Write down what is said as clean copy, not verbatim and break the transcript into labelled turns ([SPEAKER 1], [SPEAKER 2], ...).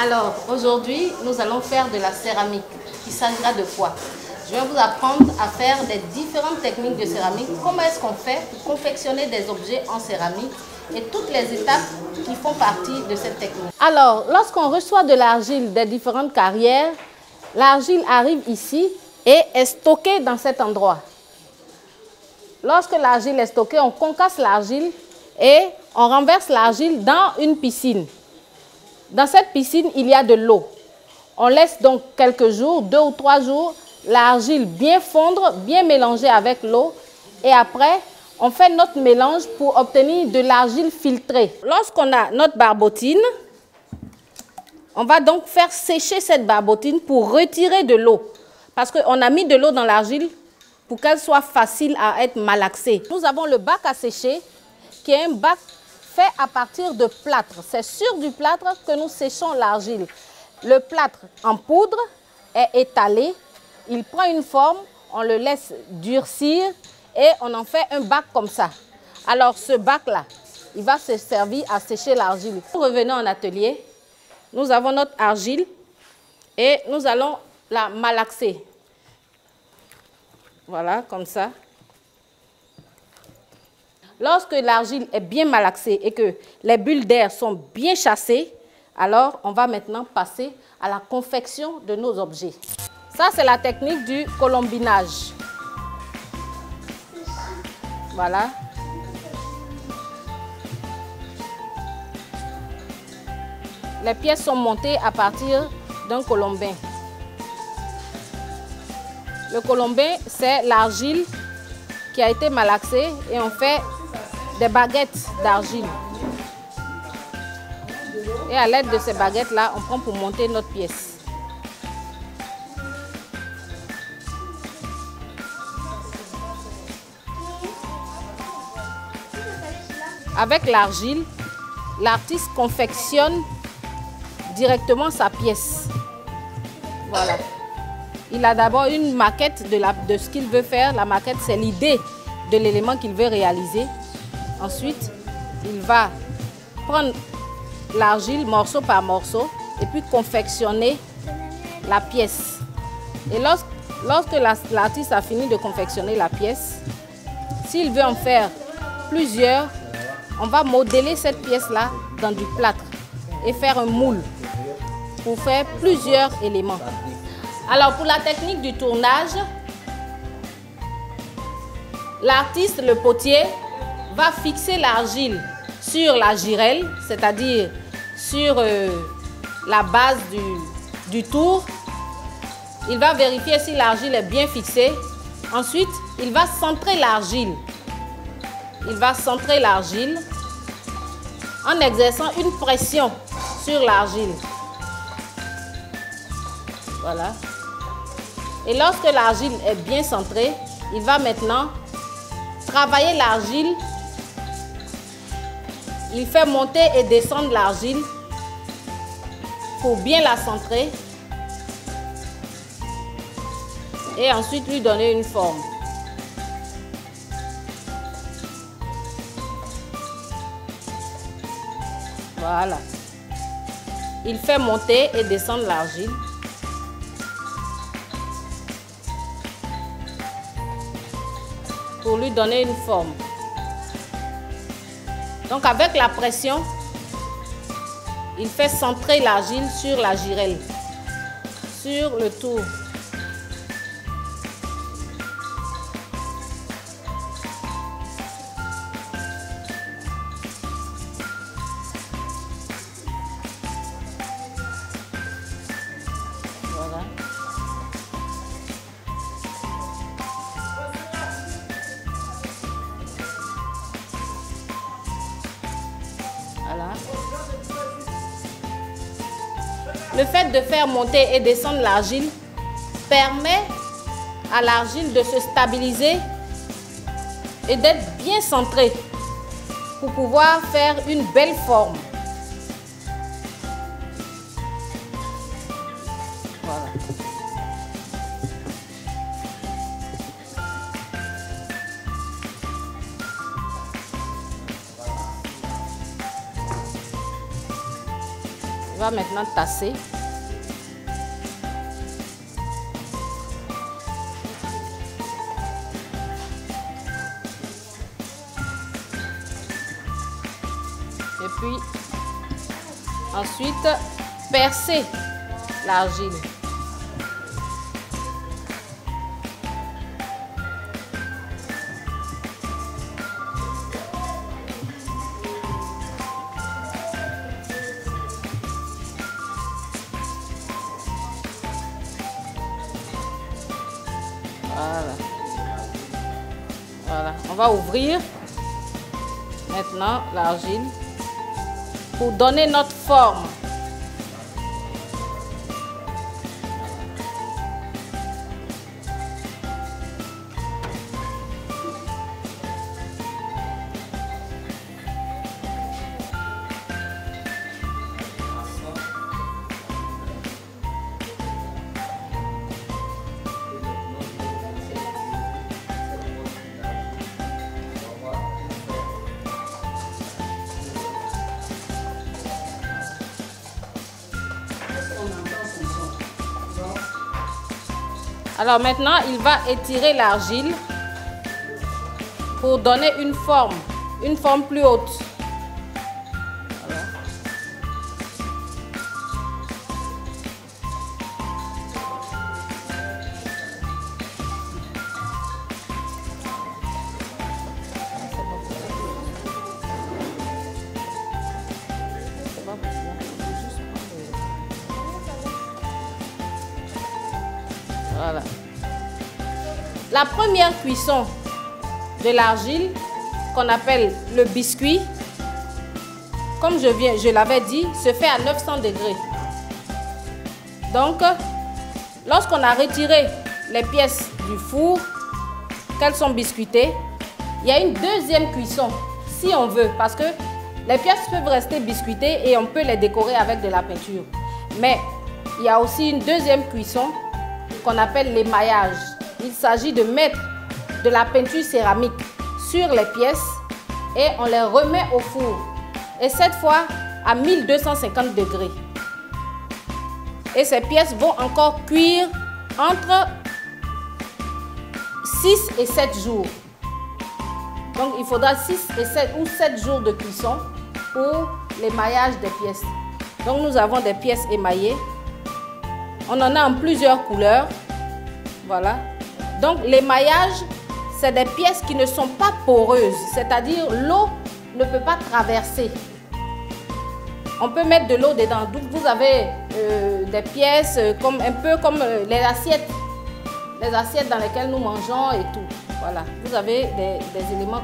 [SPEAKER 1] Alors, aujourd'hui, nous allons faire de la céramique. Il s'agira de quoi? Je vais vous apprendre à faire des différentes techniques de céramique. Comment est-ce qu'on fait pour confectionner des objets en céramique et toutes les étapes qui font partie de cette technique. Alors, lorsqu'on reçoit de l'argile des différentes carrières, l'argile arrive ici et est stockée dans cet endroit. Lorsque l'argile est stockée, on concasse l'argile et on renverse l'argile dans une piscine. Dans cette piscine, il y a de l'eau. On laisse donc quelques jours, 2 ou 3 jours, l'argile bien fondre, bien mélanger avec l'eau. Et après, on fait notre mélange pour obtenir de l'argile filtrée. Lorsqu'on a notre barbotine, on va donc faire sécher cette barbotine pour retirer de l'eau. Parce qu'on a mis de l'eau dans l'argile pour qu'elle soit facile à être malaxée. Nous avons le bac à sécher, qui est un bac fait à partir de plâtre. C'est sur du plâtre que nous séchons l'argile. Le plâtre en poudre est étalé, il prend une forme, on le laisse durcir et on en fait un bac comme ça. Alors ce bac-là, il va se servir à sécher l'argile. Nous revenons en atelier, nous avons notre argile et nous allons la malaxer. Voilà, comme ça. Lorsque l'argile est bien malaxée et que les bulles d'air sont bien chassées, alors on va maintenant passer à la confection de nos objets. Ça, c'est la technique du colombinage. Voilà. Les pièces sont montées à partir d'un colombin. Le colombin, c'est l'argile qui a été malaxée et on fait des baguettes d'argile. Et à l'aide de ces baguettes-là, on prend pour monter notre pièce. Avec l'argile, l'artiste confectionne directement sa pièce. Voilà. Il a d'abord une maquette de ce qu'il veut faire. La maquette, c'est l'idée de l'élément qu'il veut réaliser. Ensuite, il va prendre l'argile morceau par morceau et puis confectionner la pièce. Et lorsque l'artiste a fini de confectionner la pièce, s'il veut en faire plusieurs, on va modeler cette pièce-là dans du plâtre et faire un moule pour faire plusieurs éléments. Alors pour la technique du tournage, l'artiste, le potier, va fixer l'argile sur la girelle, c'est-à-dire sur la base du tour. Il va vérifier si l'argile est bien fixée. Ensuite, il va centrer l'argile. Il va centrer l'argile en exerçant une pression sur l'argile. Voilà. Et lorsque l'argile est bien centrée, il va maintenant travailler l'argile. Il fait monter et descendre l'argile pour bien la centrer et ensuite lui donner une forme. Voilà. Il fait monter et descendre l'argile. Pour lui donner une forme. Donc avec la pression, il fait centrer l'argile sur la girelle, sur le tour. Voilà. Voilà. Le fait de faire monter et descendre l'argile permet à l'argile de se stabiliser et d'être bien centrée pour pouvoir faire une belle forme. Voilà. On va maintenant tasser. Et puis, ensuite, percer l'argile. Voilà. Voilà. On va ouvrir maintenant l'argile pour donner notre forme. Alors maintenant, il va étirer l'argile pour donner une forme plus haute. Voilà. Voilà. La première cuisson de l'argile, qu'on appelle le biscuit, comme je l'avais dit, se fait à 900 degrés. Donc, lorsqu'on a retiré les pièces du four, qu'elles sont biscuitées, il y a une deuxième cuisson, si on veut, parce que les pièces peuvent rester biscuitées et on peut les décorer avec de la peinture. Mais il y a aussi une deuxième cuisson qu'on appelle l'émaillage. Il s'agit de mettre de la peinture céramique sur les pièces et on les remet au four. Et cette fois à 1250 degrés. Et ces pièces vont encore cuire entre 6 et 7 jours. Donc il faudra 6 et 7 ou 7 jours de cuisson pour l'émaillage des pièces. Donc nous avons des pièces émaillées. On en a en plusieurs couleurs. Voilà. Donc l'émaillage, c'est des pièces qui ne sont pas poreuses. C'est-à-dire l'eau ne peut pas traverser. On peut mettre de l'eau dedans. Donc vous avez des pièces un peu comme les assiettes dans lesquelles nous mangeons et tout. Voilà. Vous avez des éléments